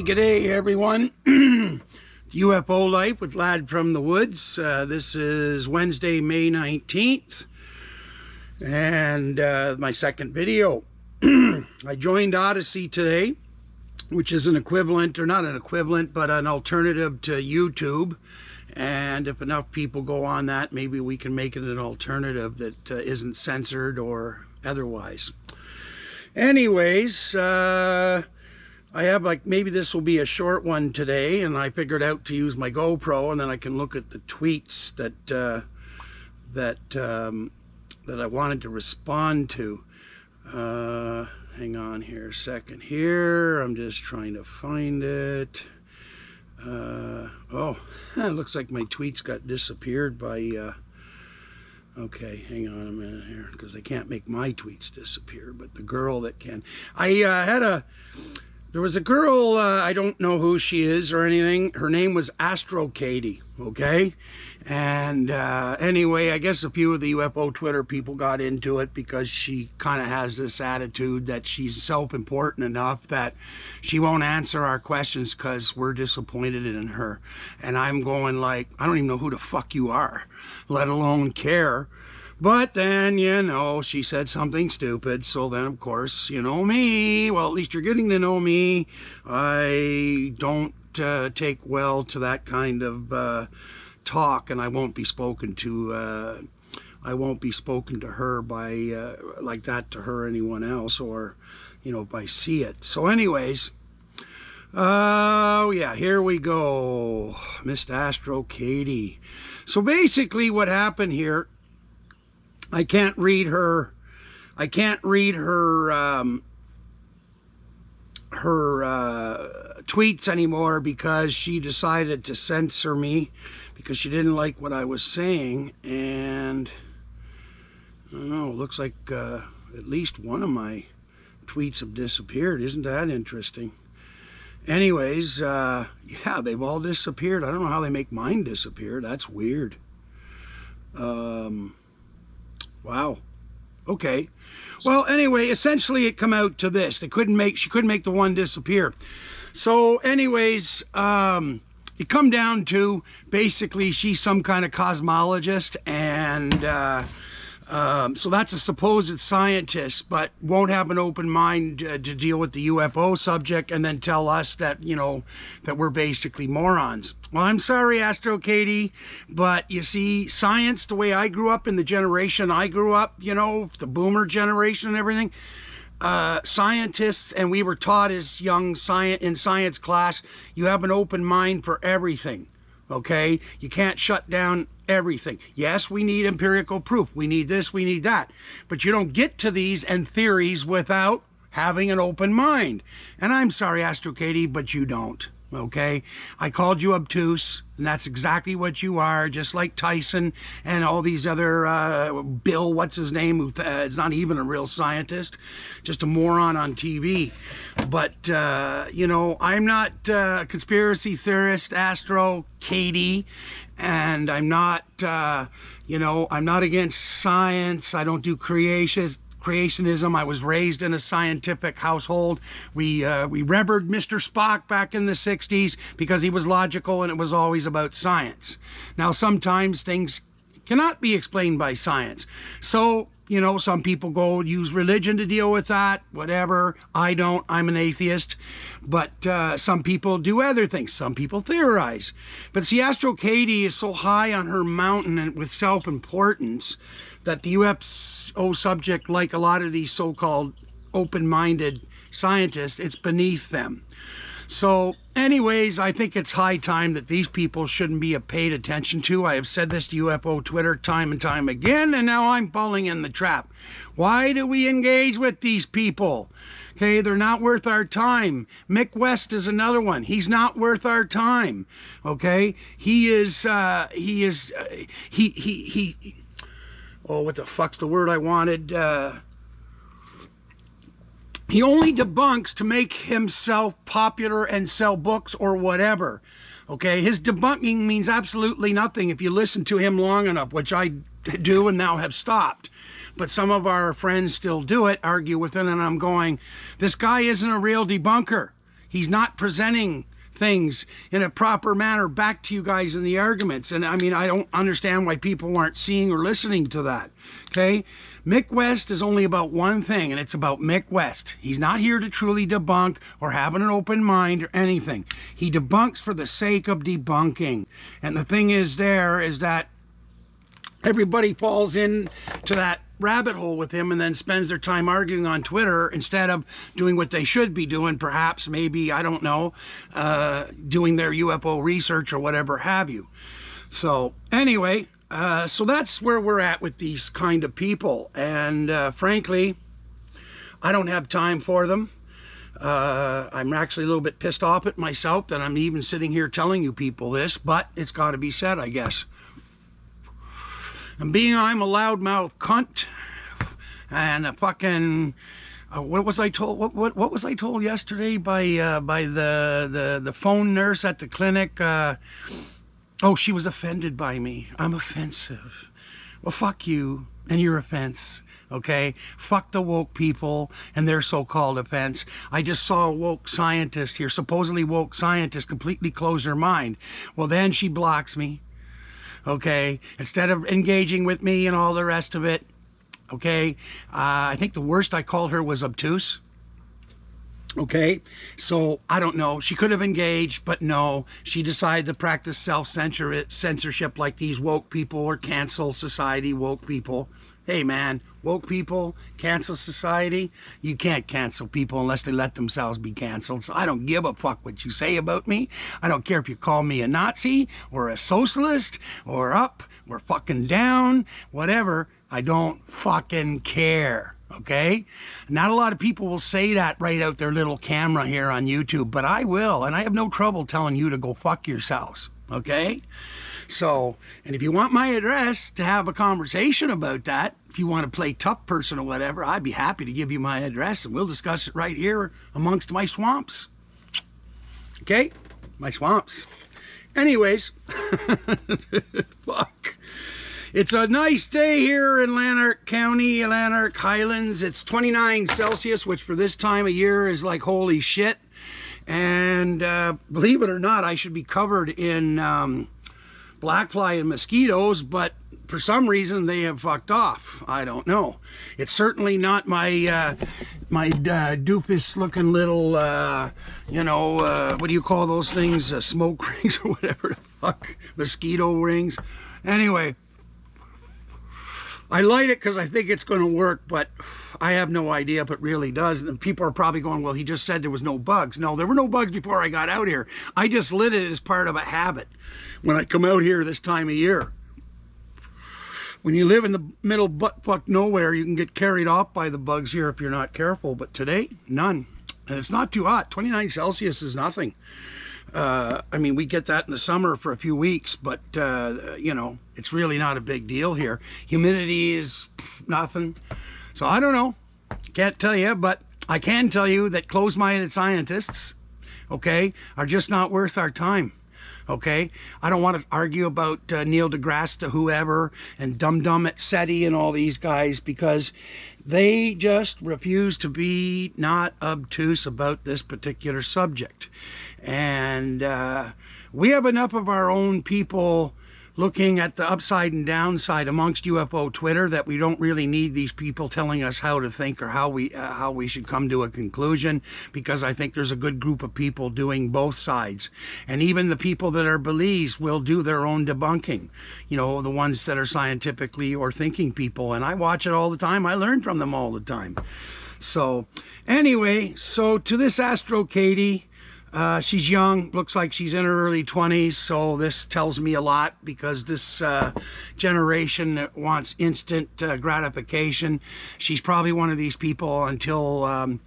G'day everyone. UFO Life with Lad from the Woods. This is Wednesday, May 19th, and my second video. I joined Odyssey today, which is an equivalent, or not an equivalent, but an alternative to YouTube. And if enough people go on that, maybe we can make it an alternative that isn't censored or otherwise. Anyways, I have maybe this will be a short one today, and I figured out to use my GoPro, and then I can look at the tweets that I wanted to respond to. Hang on here a second here. I'm just trying to find it. Oh, it looks like my tweets got disappeared by okay, hang on a minute here, because I can't make my tweets disappear, but the girl that can. There was a girl, I don't know who she is or anything. Her name was Astro, okay? And anyway, I guess a few of the UFO Twitter people got into it because she kind of has this attitude that she's self-important enough that she won't answer our questions because we're disappointed in her. And I'm going like, I don't even know who the fuck you are, let alone care. But then, you know, she said something stupid, so then, of course, you know me. Well, at least you're getting to know me. I don't take well to that kind of talk, and I won't be spoken to. I won't be spoken to her by like that to her or anyone else, or, you know, if I see it. So, anyways, oh yeah, here we go, Miss Astro Katie. So basically, what happened here. I can't read her tweets anymore because she decided to censor me because she didn't like what I was saying. And I don't know, looks like at least one of my tweets have disappeared. Isn't that interesting? Anyways, yeah, they've all disappeared. I don't know how they make mine disappear. That's weird. Wow. Okay. Well, anyway, essentially it come out to this. She couldn't make the one disappear. So anyways, it come down to basically she's some kind of cosmologist, and so that's a supposed scientist, but won't have an open mind to deal with the UFO subject, and then tell us that, you know, that we're basically morons. Well, I'm sorry, Astro Katie, but you see, science, the way I grew up in the generation I grew up, you know, the boomer generation and everything, scientists, and we were taught as young in science class, you have an open mind for everything. Okay, you can't shut down everything. Yes, we need empirical proof. We need this, we need that. But you don't get to these and theories without having an open mind. And I'm sorry, Astro Katie, but you don't. Okay, I called you obtuse, and that's exactly what you are, just like Tyson and all these other, Bill, what's his name, who is not even a real scientist, just a moron on TV. But, you know, I'm not a conspiracy theorist, Astro Katie, and I'm not, you know, I'm not against science. I don't do creationism. I was raised in a scientific household. We revered Mr. Spock back in the 60s because he was logical and it was always about science. Now, sometimes things cannot be explained by science. So, you know, some people go use religion to deal with that, whatever. I don't. I'm an atheist. But some people do other things. Some people theorize. But see, Astro Katie is so high on her mountain and with self-importance that the UFO subject, like a lot of these so-called open-minded scientists, it's beneath them. So anyways, I think it's high time that these people shouldn't be paid attention to. I have said this to UFO Twitter time and time again, and now I'm falling in the trap. Why do we engage with these people? Okay, they're not worth our time. Mick West is another one. He's not worth our time. Okay, oh, what the fuck's the word I wanted? He only debunks to make himself popular and sell books or whatever. Okay, his debunking means absolutely nothing if you listen to him long enough, which I do and now have stopped. But some of our friends still do it, argue with it, and I'm going, this guy isn't a real debunker. He's not presenting things in a proper manner back to you guys in the arguments. And I mean, I don't understand why people aren't seeing or listening to that. Okay? Mick West is only about one thing, and it's about Mick West. He's not here to truly debunk or having an open mind or anything. He debunks for the sake of debunking. And the thing is that everybody falls into that rabbit hole with him and then spends their time arguing on Twitter instead of doing what they should be doing, perhaps, maybe, I don't know, doing their UFO research or whatever have you. So anyway, so that's where we're at with these kind of people. And frankly, I don't have time for them. I'm actually a little bit pissed off at myself that I'm even sitting here telling you people this, but it's got to be said, I guess. And being I'm a loudmouth cunt and a fucking what was I told? What was I told yesterday by the phone nurse at the clinic? Oh, she was offended by me. I'm offensive. Well, fuck you and your offense. Okay, fuck the woke people and their so-called offense. I just saw a woke scientist here, supposedly woke scientist, completely close her mind. Well, then she blocks me. Okay, instead of engaging with me and all the rest of it. Okay, I think the worst I called her was obtuse. Okay, so I don't know. She could have engaged, but no, she decided to practice censorship like these woke people or cancel society woke people. Hey man, woke people, cancel society. You can't cancel people unless they let themselves be canceled. So I don't give a fuck what you say about me. I don't care if you call me a Nazi or a socialist or up or fucking down, whatever. I don't fucking care. Okay? Not a lot of people will say that right out their little camera here on YouTube, but I will, and I have no trouble telling you to go fuck yourselves. Okay? So, and if you want my address to have a conversation about that, if you want to play tough person or whatever, I'd be happy to give you my address and we'll discuss it right here amongst my swamps. Okay? My swamps. Anyways, fuck. It's a nice day here in Lanark County, Lanark Highlands. It's 29 Celsius, which for this time of year is like holy shit. And believe it or not, I should be covered in black fly and mosquitoes, but for some reason they have fucked off. I don't know. It's certainly not my my doofus looking little what do you call those things, smoke rings or whatever the fuck, mosquito rings. Anyway, I light it because I think it's going to work, but I have no idea if it really does. And people are probably going, well, he just said there was no bugs. No, there were no bugs before I got out here. I just lit it as part of a habit when I come out here this time of year. When you live in the middle butt-fuck nowhere, you can get carried off by the bugs here if you're not careful. But today, none. And it's not too hot. 29 Celsius is nothing. I mean, we get that in the summer for a few weeks, but, it's really not a big deal here. Humidity is nothing. So I don't know. Can't tell you, but I can tell you that closed-minded scientists, okay, are just not worth our time. Okay, I don't want to argue about Neil deGrasse to whoever and Dum Dum at SETI and all these guys because they just refuse to be not obtuse about this particular subject. And we have enough of our own people looking at the upside and downside amongst UFO Twitter that we don't really need these people telling us how to think or how we should come to a conclusion, because I think there's a good group of people doing both sides. And even the people that are Belize will do their own debunking, the ones that are scientifically or thinking people. And I watch it all the time. I learn from them all the time. So anyway, so to this Astro Katie, she's young, looks like she's in her early 20s, so this tells me a lot because this generation wants instant gratification. She's probably one of these people until,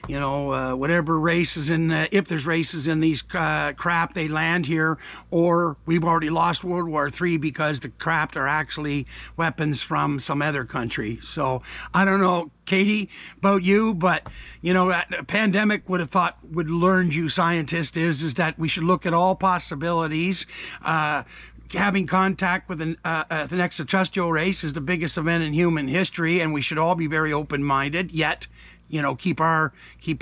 whatever race is in, if there's races in these crap, they land here, or we've already lost World War III because the crap are actually weapons from some other country. So I don't know, Katie, about you, but a pandemic would learn you scientists is that we should look at all possibilities. Having contact with an extraterrestrial race is the biggest event in human history, and we should all be very open-minded, yet you know, keep our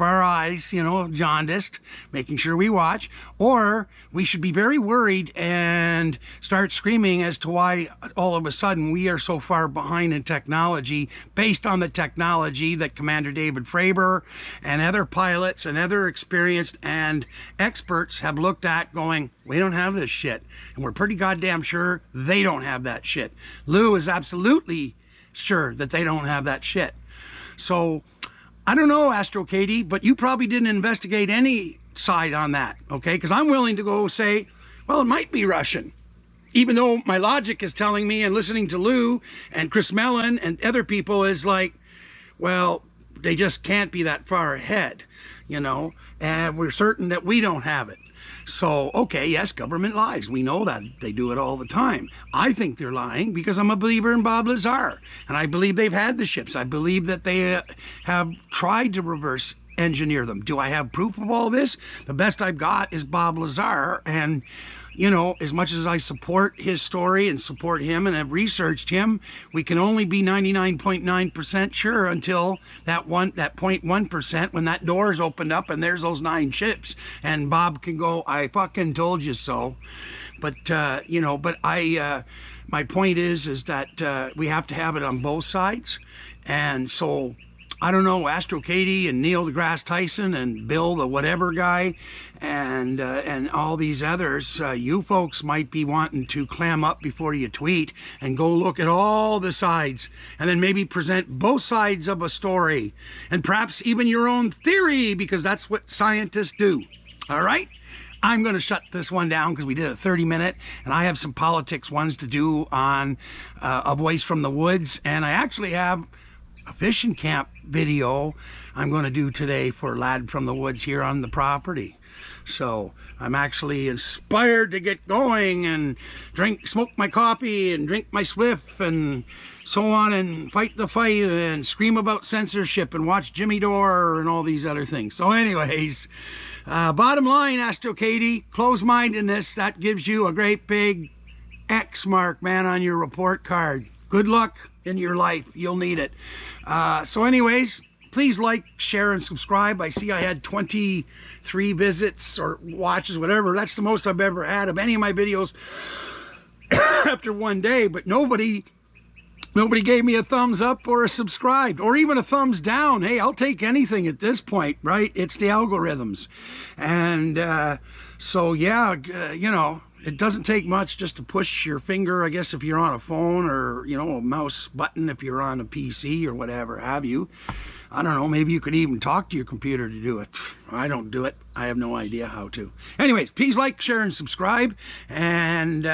eyes, you know, jaundiced, making sure we watch, or we should be very worried and start screaming as to why all of a sudden we are so far behind in technology, based on the technology that Commander David Fravor and other pilots and other experienced and experts have looked at, going, we don't have this shit, and we're pretty goddamn sure they don't have that shit. Lou is absolutely sure that they don't have that shit. So I don't know, Astro Katie, but you probably didn't investigate any side on that, okay? Because I'm willing to go say, well, it might be Russian. Even though my logic is telling me, and listening to Lou and Chris Mellon and other people, is like, well, they just can't be that far ahead, you know? And we're certain that we don't have it. So, okay, yes, government lies. We know that. They do it all the time. I think they're lying because I'm a believer in Bob Lazar. And I believe they've had the ships. I believe that they have tried to reverse engineer them. Do I have proof of all this? The best I've got is Bob Lazar. And, you know, as much as I support his story and support him and have researched him, we can only be 99.9% sure until that 0.1%, when that door is opened up and there's those 9 ships and Bob can go, I fucking told you so. But, you know, but my point is that we have to have it on both sides. And so, I don't know, Astro Katie and Neil deGrasse Tyson and Bill the whatever guy and all these others, you folks might be wanting to clam up before you tweet and go look at all the sides and then maybe present both sides of a story and perhaps even your own theory, because that's what scientists do. All right? I'm going to shut this one down because we did a 30-minute, and I have some politics ones to do on A Voice from the Woods, and I actually have a fishing camp video I'm going to do today for Lad from the Woods here on the property. So I'm actually inspired to get going and smoke my coffee and drink my spliff and so on, and fight the fight and scream about censorship and watch Jimmy Dore and all these other things. So anyways, bottom line, Astro Katie, close-mindedness, that gives you a great big X mark, man, on your report card. Good luck in your life. You'll need it. So anyways, please like, share, and subscribe. I see I had 23 visits or watches, whatever. That's the most I've ever had of any of my videos after one day, but nobody gave me a thumbs up or a subscribe or even a thumbs down. Hey, I'll take anything at this point, right? It's the algorithms. And so, yeah, you know, it doesn't take much just to push your finger, I guess, if you're on a phone, or, you know, a mouse button if you're on a PC or whatever have you. I don't know, maybe you could even talk to your computer to do it. I don't do it. I have no idea how to. Anyways, please like, share, and subscribe. And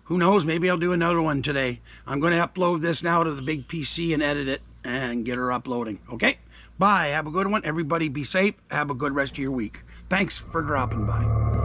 who knows, maybe I'll do another one today. I'm going to upload this now to the big PC and edit it and get her uploading. Okay? Bye. Have a good one. Everybody be safe. Have a good rest of your week. Thanks for dropping by.